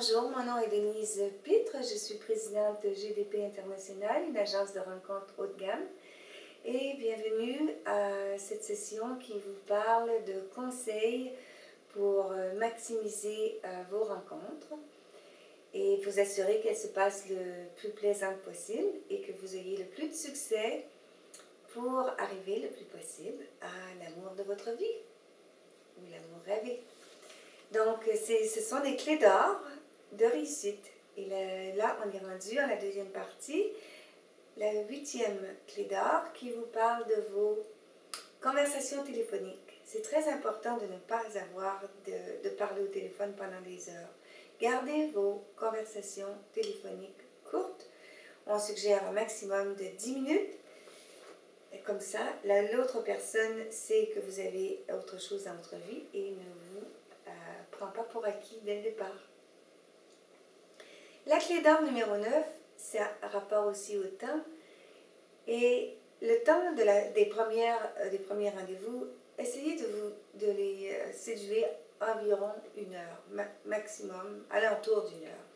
Bonjour, mon nom est Denise Pitre, je suis présidente de GDP International, une agence de rencontres haut de gamme. Et bienvenue à cette session qui vous parle de conseils pour maximiser vos rencontres et vous assurer qu'elles se passent le plus plaisant possible et que vous ayez le plus de succès pour arriver le plus possible à l'amour de votre vie ou l'amour rêvé. Donc, ce sont des clés d'or de réussite. Et là, on est rendu à la deuxième partie, la 8e clé d'or qui vous parle de vos conversations téléphoniques. C'est très important de ne pas avoir de parler au téléphone pendant des heures. Gardez vos conversations téléphoniques courtes. On suggère un maximum de 10 minutes. Et comme ça, l'autre personne sait que vous avez autre chose dans votre vie et ne vous prend pas pour acquis dès le départ. La clé d'or numéro 9, c'est un rapport aussi au temps. Et le temps des premiers rendez-vous, essayez de les séduire environ 1 heure, maximum, alentour d'1 heure.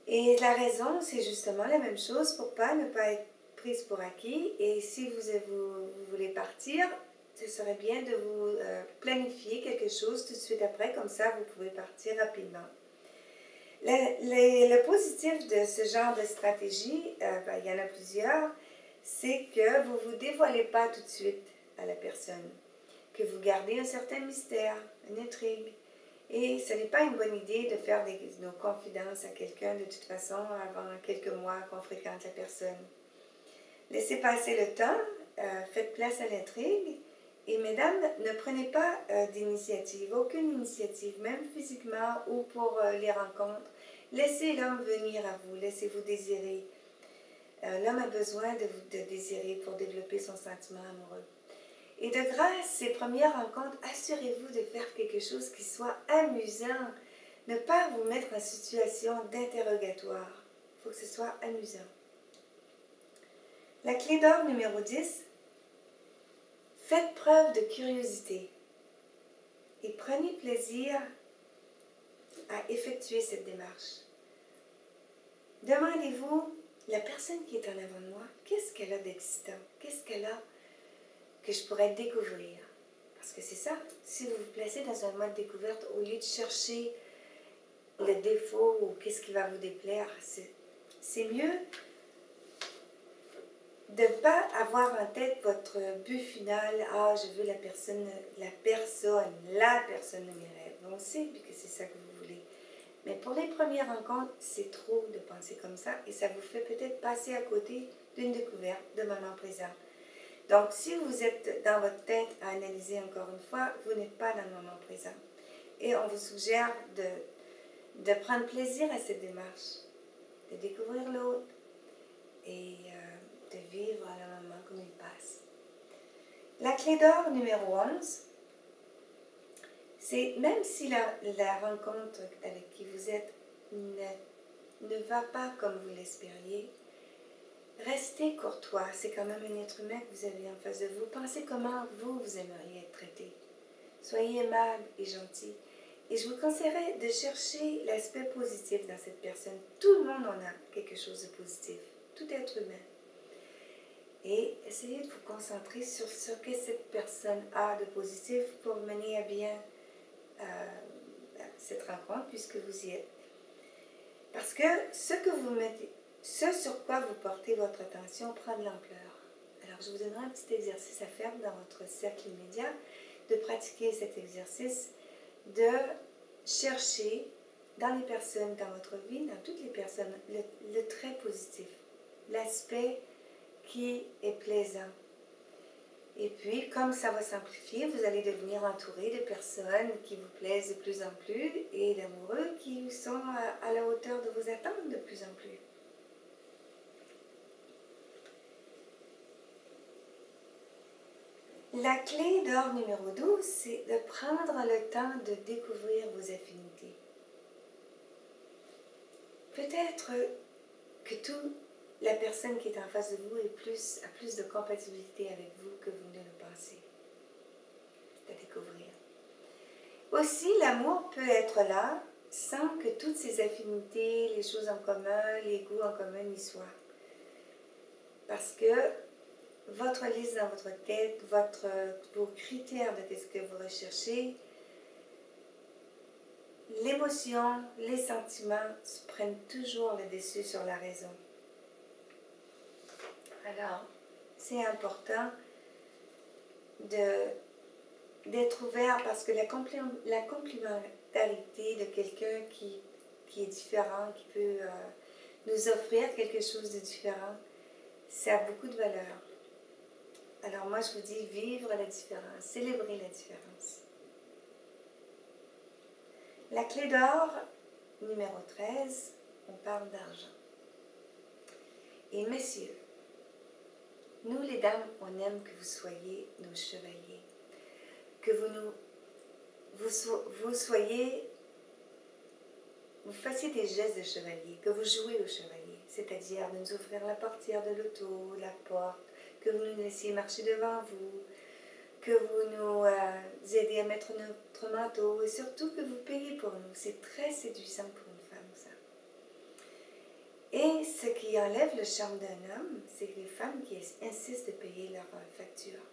Et la raison, c'est justement la même chose pour ne pas être prise pour acquis. Et si vous voulez partir, ce serait bien de vous planifier quelque chose tout de suite après, comme ça vous pouvez partir rapidement. Le positif de ce genre de stratégie, il y en a plusieurs, c'est que vous ne vous dévoilez pas tout de suite à la personne, que vous gardez un certain mystère, une intrigue. Et ce n'est pas une bonne idée de faire nos confidences à quelqu'un de toute façon avant quelques mois qu'on fréquente la personne. Laissez passer le temps, faites place à l'intrigue. Et mesdames, ne prenez pas d'initiative, aucune initiative, même physiquement ou pour les rencontres. Laissez l'homme venir à vous, laissez-vous désirer. L'homme a besoin de désirer pour développer son sentiment amoureux. Et de grâce, ces premières rencontres, assurez-vous de faire quelque chose qui soit amusant. Ne pas vous mettre en situation d'interrogatoire. Il faut que ce soit amusant. La clé d'or numéro 10. Faites preuve de curiosité et prenez plaisir à effectuer cette démarche. Demandez-vous, la personne qui est en avant de moi, qu'est-ce qu'elle a d'excitant? Qu'est-ce qu'elle a que je pourrais découvrir? Parce que c'est ça, si vous vous placez dans un mode découverte, au lieu de chercher le défaut ou qu'est-ce qui va vous déplaire, c'est mieux de ne pas avoir en tête votre but final. Ah, je veux la personne de mes rêves. On sait que c'est ça que vous voulez. Mais pour les premières rencontres, c'est trop de penser comme ça et ça vous fait peut-être passer à côté d'une découverte de moment présent. Donc, si vous êtes dans votre tête à analyser encore une fois, vous n'êtes pas dans le moment présent. Et on vous suggère de prendre plaisir à cette démarche, de découvrir l'autre et de vivre le moment comme il passe. La clé d'or numéro 11, c'est même si la rencontre avec qui vous êtes ne va pas comme vous l'espériez, restez courtois. C'est quand même un être humain que vous avez en face de vous. Pensez comment vous aimeriez être traité. Soyez aimable et gentil. Et je vous conseillerais de chercher l'aspect positif dans cette personne. Tout le monde en a quelque chose de positif. Tout être humain. Et essayez de vous concentrer sur ce que cette personne a de positif pour mener à bien cette rencontre puisque vous y êtes. Parce que ce sur quoi vous portez votre attention prend de l'ampleur. Alors, je vous donnerai un petit exercice à faire dans votre cercle immédiat, de pratiquer cet exercice, de chercher dans les personnes, dans votre vie, dans toutes les personnes, le trait positif, l'aspect qui est plaisant. Et puis, comme ça va s'amplifier, vous allez devenir entouré de personnes qui vous plaisent de plus en plus et d'amoureux qui sont à la hauteur de vos attentes de plus en plus. La clé d'or numéro 12, c'est de prendre le temps de découvrir vos affinités. Peut-être que la personne qui est en face de vous a plus de compatibilité avec vous que vous ne le pensez. C'est à découvrir. Aussi, l'amour peut être là sans que toutes ces affinités, les choses en commun, les goûts en commun y soient. Parce que votre liste dans votre tête, vos critères de ce que vous recherchez, l'émotion, les sentiments prennent toujours le dessus sur la raison. Alors, c'est important d'être ouvert parce que la complémentarité de quelqu'un qui est différent, qui peut nous offrir quelque chose de différent, ça a beaucoup de valeur. Alors moi, je vous dis, vivre la différence, célébrer la différence. La clé d'or, numéro 13, on parle d'argent. Et messieurs, nous les dames, on aime que vous soyez nos chevaliers, que vous fassiez des gestes de chevalier, que vous jouez au chevalier, c'est-à-dire de nous ouvrir la portière de l'auto, la porte, que vous nous laissiez marcher devant vous, que vous nous aidiez à mettre notre manteau et surtout que vous payez pour nous. C'est très séduisant pour une femme, ça. Et ce qui enlève le charme d'un homme, c'est les femmes qui insistent de payer leurs factures.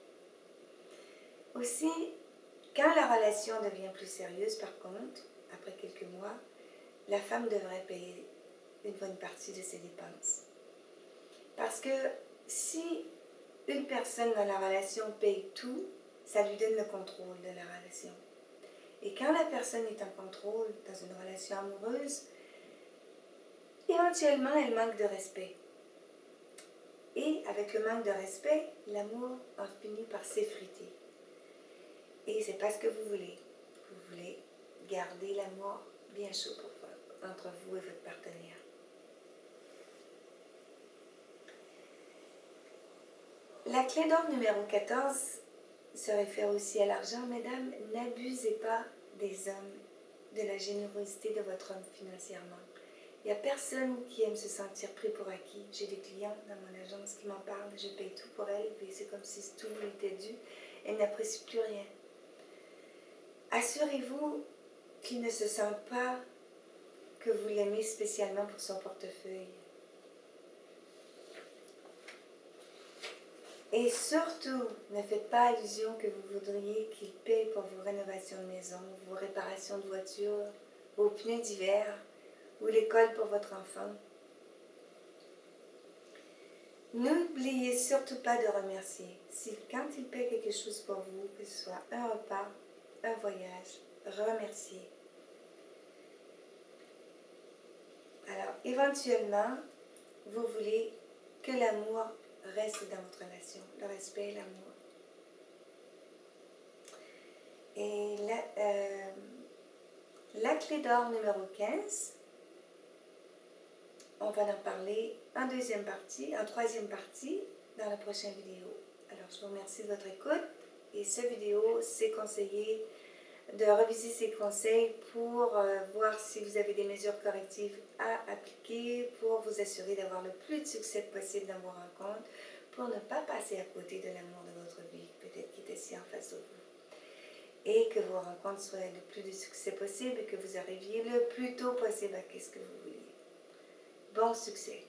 Aussi, quand la relation devient plus sérieuse, par contre, après quelques mois, la femme devrait payer une bonne partie de ses dépenses. Parce que si une personne dans la relation paye tout, ça lui donne le contrôle de la relation. Et quand la personne est en contrôle dans une relation amoureuse, éventuellement, elle manque de respect. Et avec le manque de respect, l'amour en finit par s'effriter. Et c'est pas ce que vous voulez. Vous voulez garder l'amour bien chaud entre vous et votre partenaire. La clé d'or numéro 14 se réfère aussi à l'argent. Mesdames, n'abusez pas des hommes, de la générosité de votre homme financièrement. Il n'y a personne qui aime se sentir pris pour acquis. J'ai des clients dans mon agence qui m'en parlent, je paye tout pour elle, et c'est comme si tout lui était dû. Elle n'apprécie plus rien. Assurez-vous qu'il ne se sente pas que vous l'aimez spécialement pour son portefeuille. Et surtout, ne faites pas allusion que vous voudriez qu'il paye pour vos rénovations de maison, vos réparations de voiture, vos pneus d'hiver ou l'école pour votre enfant. N'oubliez surtout pas de remercier. Si quand il paie quelque chose pour vous, que ce soit un repas, un voyage, remerciez. Alors, éventuellement, vous voulez que l'amour reste dans votre relation, le respect et l'amour. Et la clé d'or numéro 15, on va en parler en troisième partie dans la prochaine vidéo. Alors, je vous remercie de votre écoute et cette vidéo, c'est conseillé de reviser ces conseils pour voir si vous avez des mesures correctives à appliquer pour vous assurer d'avoir le plus de succès possible dans vos rencontres, pour ne pas passer à côté de l'amour de votre vie, peut-être qui est assis en face de vous. Et que vos rencontres soient le plus de succès possible et que vous arriviez le plus tôt possible à ce que vous vouliez. Bon succès!